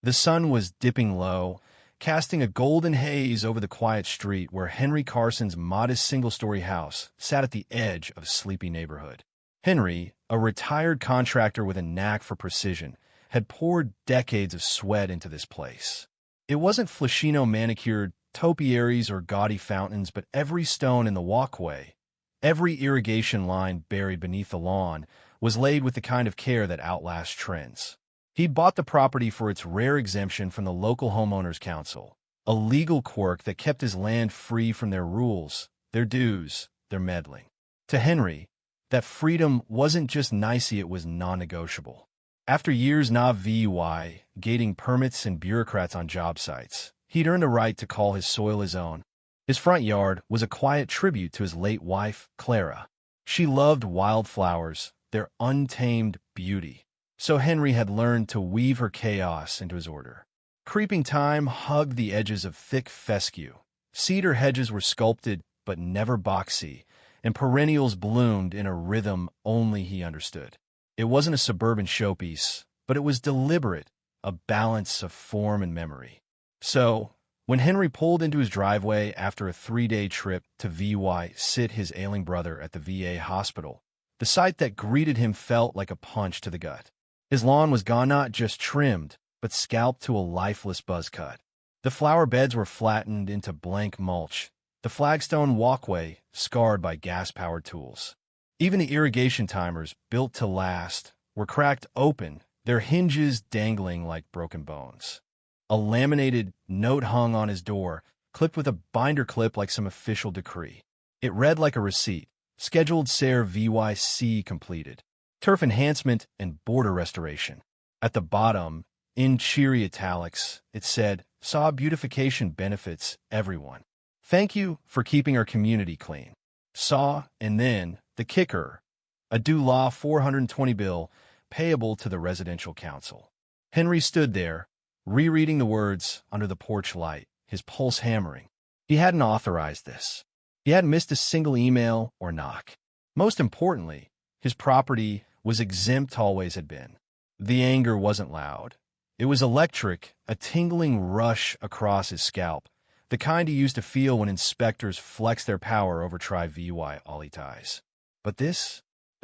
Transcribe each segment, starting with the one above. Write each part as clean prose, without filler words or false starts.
The sun was dipping low, casting a golden haze over the quiet street where Henry Carson's modest single-story house sat at the edge of a sleepy neighborhood. Henry, a retired contractor with a knack for precision, had poured decades of sweat into this place. It wasn't flashy-manicured topiaries or gaudy fountains, but every stone in the walkway, every irrigation line buried beneath the lawn, was laid with the kind of care that outlasts trends. He'd bought the property for its rare exemption from the local homeowners council, a legal quirk that kept his land free from their rules, their dues, their meddling. To Henry, that freedom wasn't just nicey, it was non-negotiable. After years of VUI, gating permits and bureaucrats on job sites, he'd earned a right to call his soil his own. His front yard was a quiet tribute to his late wife, Clara. She loved wildflowers, their untamed beauty. So Henry had learned to weave her chaos into his order. Creeping time hugged the edges of thick fescue. Cedar hedges were sculpted but never boxy, and perennials bloomed in a rhythm only he understood. It wasn't a suburban showpiece, but it was deliberate, a balance of form and memory. So, when Henry pulled into his driveway after a 3-day trip to VY sit his ailing brother at the VA hospital, the sight that greeted him felt like a punch to the gut. His lawn was gone, not just trimmed, but scalped to a lifeless buzz cut. The flower beds were flattened into blank mulch, the flagstone walkway scarred by gas-powered tools. Even the irrigation timers, built to last, were cracked open, their hinges dangling like broken bones. A laminated note hung on his door, clipped with a binder clip like some official decree. It read like a receipt, scheduled Ser VYC completed. Turf enhancement and border restoration. At the bottom, in cheery italics, it said, "Saw beautification benefits everyone. Thank you for keeping our community clean." Saw, and then, the kicker, a due law 420 bill payable to the residential council. Henry stood there, rereading the words under the porch light, his pulse hammering. He hadn't authorized this. He hadn't missed a single email or knock. Most importantly, his property was exempt, always had been. The anger wasn't loud. It was electric, a tingling rush across his scalp, the kind he used to feel when inspectors flexed their power over VY Ollie ties. But this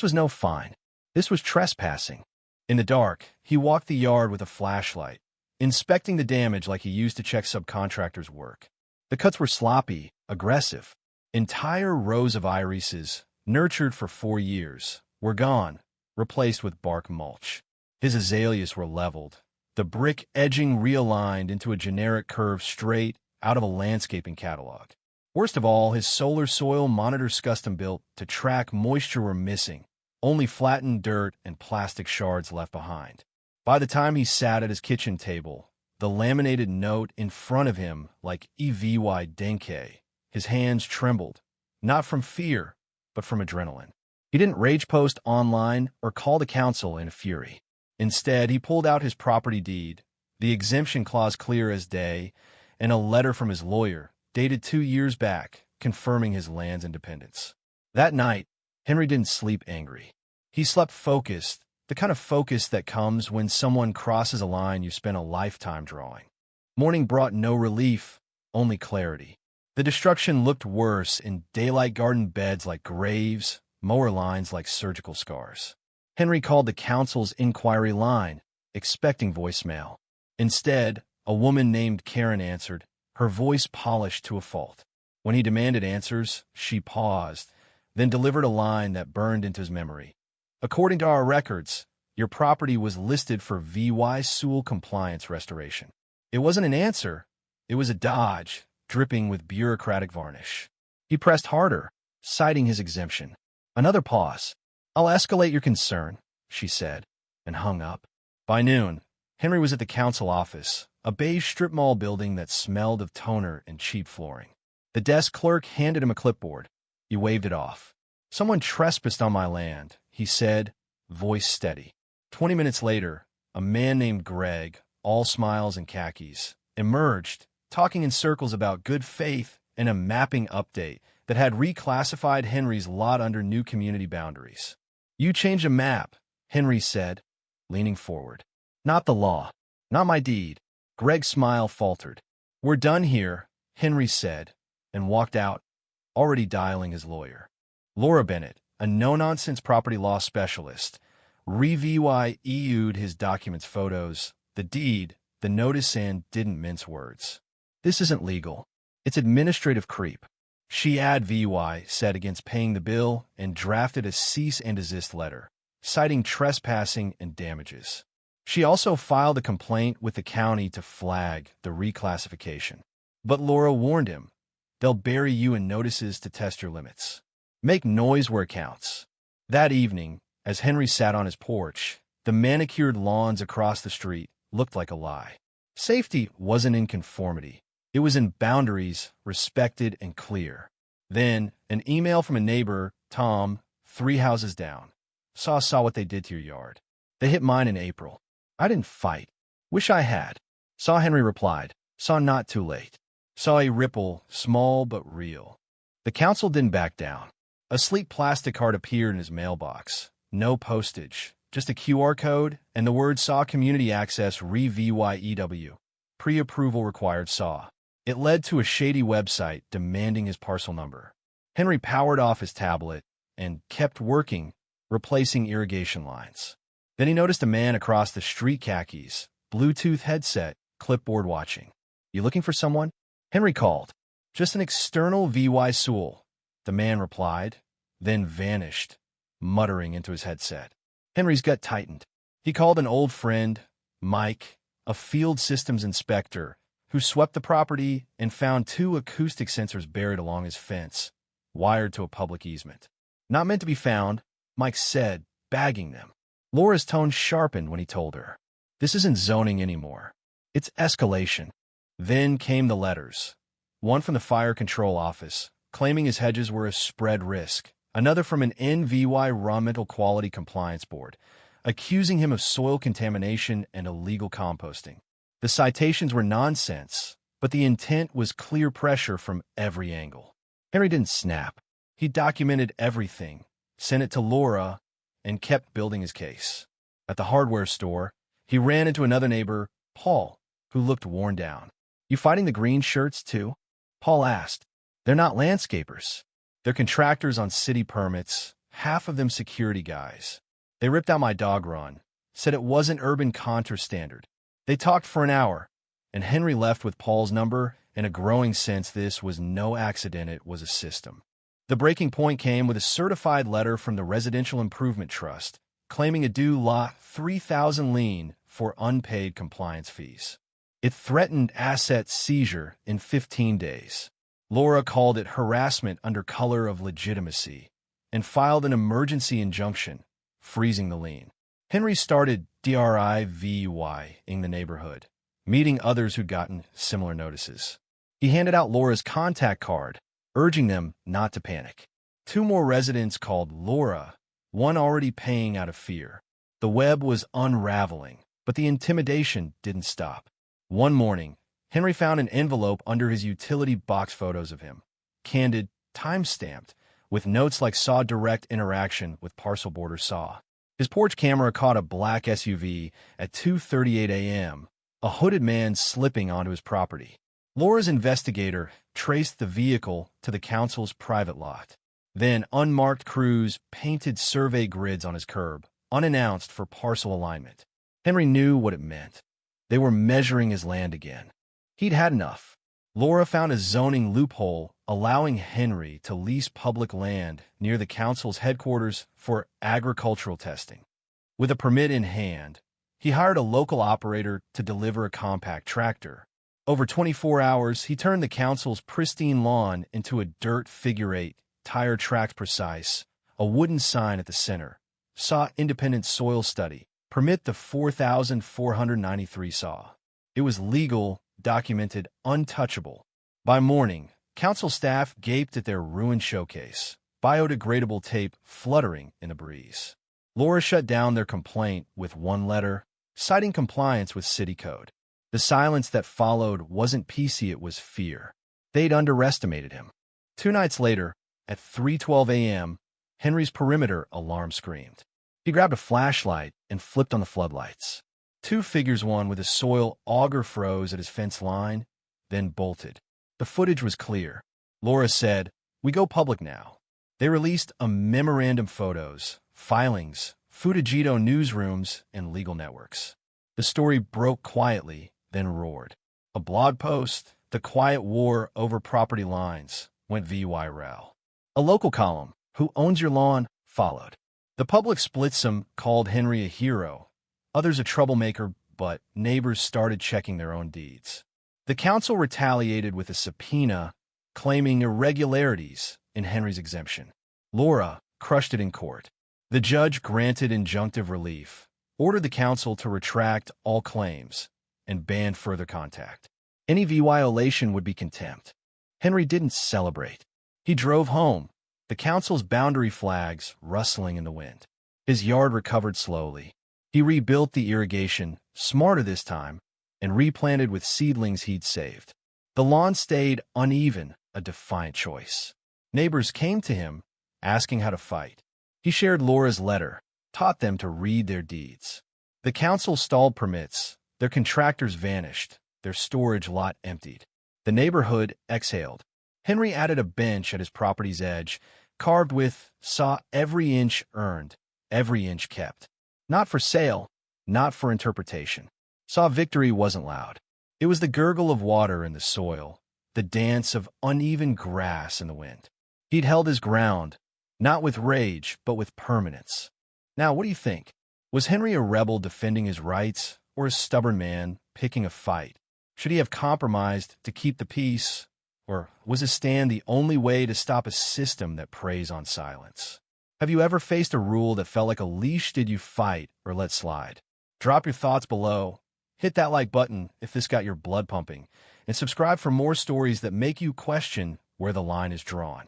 was no fine. This was trespassing. In the dark, he walked the yard with a flashlight, inspecting the damage like he used to check subcontractors' work. The cuts were sloppy, aggressive. Entire rows of irises, nurtured for 4 years, were gone, replaced with bark mulch. His azaleas were leveled, the brick edging realigned into a generic curve straight out of a landscaping catalog. Worst of all, his solar soil monitors, custom-built to track moisture, were missing, only flattened dirt and plastic shards left behind. By the time he sat at his kitchen table, the laminated note in front of him like EVY Denke, his hands trembled, not from fear, but from adrenaline. He didn't rage post online or call the council in a fury. Instead, he pulled out his property deed, the exemption clause clear as day, and a letter from his lawyer, dated 2 years back, confirming his land's independence. That night, Henry didn't sleep angry. He slept focused, the kind of focus that comes when someone crosses a line you spent a lifetime drawing. Morning brought no relief, only clarity. The destruction looked worse in daylight garden beds like graves, mower lines like surgical scars. Henry called the council's inquiry line, expecting voicemail. Instead, a woman named Karen answered, her voice polished to a fault. When he demanded answers, she paused, then delivered a line that burned into his memory. "According to our records, your property was listed for VY Sewell compliance restoration." It wasn't an answer. It was a dodge, dripping with bureaucratic varnish. He pressed harder, citing his exemption. Another pause. "I'll escalate your concern," she said, and hung up. By noon, Henry was at the council office, a beige strip mall building that smelled of toner and cheap flooring. The desk clerk handed him a clipboard. He waved it off. "Someone trespassed on my land," he said, voice steady. 20 minutes later, a man named Greg, all smiles and khakis, emerged, talking in circles about good faith and a mapping update that had reclassified Henry's lot under new community boundaries. "You changed a map," Henry said, leaning forward. "Not the law. Not my deed. Greg's smile faltered. "We're done here," Henry said, and walked out, already dialing his lawyer. Laura Bennett, a no-nonsense property law specialist, reviewed his documents, photos, the deed, the notice, and didn't mince words. "This isn't legal. It's administrative creep." She said against paying the bill and drafted a cease and desist letter, citing trespassing and damages. She also filed a complaint with the county to flag the reclassification. But Laura warned him, "They'll bury you in notices to test your limits. Make noise where it counts." That evening, as Henry sat on his porch, the manicured lawns across the street looked like a lie. Safety wasn't in conformity. It was in boundaries, respected and clear. Then, an email from a neighbor, Tom, 3 houses down. Saw what they did to your yard. They hit mine in April. I didn't fight. Wish I had. Saw, Henry replied. Saw not too late. Saw a ripple, small but real. The council didn't back down. A sleek plastic card appeared in his mailbox. No postage, just a QR code and the words "Saw Community Access Revew. Pre-approval required Saw." It led to a shady website demanding his parcel number. Henry powered off his tablet and kept working, replacing irrigation lines. Then he noticed a man across the street, khakis, Bluetooth headset, clipboard watching. "You looking for someone?" Henry called. "Just an external VY Sewell," the man replied, then vanished, muttering into his headset. Henry's gut tightened. He called an old friend, Mike, a field systems inspector, who swept the property and found 2 acoustic sensors buried along his fence, wired to a public easement. "Not meant to be found," Mike said, bagging them. Laura's tone sharpened when he told her, "This isn't zoning anymore. It's escalation." Then came the letters. One from the fire control office, claiming his hedges were a spread risk. Another from an environmental quality compliance board, accusing him of soil contamination and illegal composting. The citations were nonsense, but the intent was clear pressure from every angle. Henry didn't snap. He documented everything, sent it to Laura, and kept building his case. At the hardware store, he ran into another neighbor, Paul, who looked worn down. "You fighting the green shirts, too?" Paul asked. "They're not landscapers. They're contractors on city permits, half of them security guys. They ripped out my dog run, said it wasn't urban contour standard. They talked for an hour, and Henry left with Paul's number and a growing sense this was no accident, it was a system. The breaking point came with a certified letter from the Residential Improvement Trust, claiming a due Lot 3000 lien for unpaid compliance fees. It threatened asset seizure in 15 days. Laura called it harassment under color of legitimacy and filed an emergency injunction, freezing the lien. Henry started driving the neighborhood, meeting others who'd gotten similar notices. He handed out Laura's contact card, urging them not to panic. 2 more residents called Laura, one already paying out of fear. The web was unraveling, but the intimidation didn't stop. One morning, Henry found an envelope under his utility box, photos of him, candid, time-stamped, with notes like "Saw direct interaction with parcel border Saw." His porch camera caught a black SUV at 2:38 a.m., a hooded man slipping onto his property. Laura's investigator traced the vehicle to the council's private lot. Then unmarked crews painted survey grids on his curb, unannounced for parcel alignment. Henry knew what it meant. They were measuring his land again. He'd had enough. Laura found a zoning loophole allowing Henry to lease public land near the council's headquarters for agricultural testing. With a permit in hand, he hired a local operator to deliver a compact tractor. Over 24 hours, he turned the council's pristine lawn into a dirt figure-8, tire tracked precise, a wooden sign at the center. Saw independent soil study. Permit the 4,493 Saw. It was legal, documented, untouchable. By morning, council staff gaped at their ruined showcase, biodegradable tape fluttering in the breeze. Laura shut down their complaint with one letter, citing compliance with city code. The silence that followed wasn't PC, it was fear. They'd underestimated him. 2 nights later, at 3:12 a.m., Henry's perimeter alarm screamed. He grabbed a flashlight and flipped on the floodlights. Two figures, one with a soil auger, froze at his fence line, then bolted. The footage was clear. Laura said, "We go public now." They released a memorandum, photos, filings, Fujito newsrooms, and legal networks. The story broke quietly, then roared. A blog post, "The Quiet War Over Property Lines," went viral. A local column, "Who Owns Your Lawn?" followed. The public split. Some called Henry a hero, others a troublemaker, but neighbors started checking their own deeds. The council retaliated with a subpoena claiming irregularities in Henry's exemption. Laura crushed it in court. The judge granted injunctive relief, ordered the council to retract all claims, and banned further contact. Any violation would be contempt. Henry didn't celebrate. He drove home, the council's boundary flags rustling in the wind. His yard recovered slowly. He rebuilt the irrigation, smarter this time, and replanted with seedlings he'd saved. The lawn stayed uneven, a defiant choice. Neighbors came to him, asking how to fight. He shared Laura's letter, taught them to read their deeds. The council stalled permits. Their contractors vanished, their storage lot emptied. The neighborhood exhaled. Henry added a bench at his property's edge, carved with, "Saw every inch earned, every inch kept." Not for sale, not for interpretation. Saw victory wasn't loud. It was the gurgle of water in the soil, the dance of uneven grass in the wind. He'd held his ground, not with rage, but with permanence. Now, what do you think? Was Henry a rebel defending his rights, or a stubborn man picking a fight? Should he have compromised to keep the peace, or was his stand the only way to stop a system that preys on silence? Have you ever faced a rule that felt like a leash? Did you fight or let slide? Drop your thoughts below. Hit that like button if this got your blood pumping, and subscribe for more stories that make you question where the line is drawn.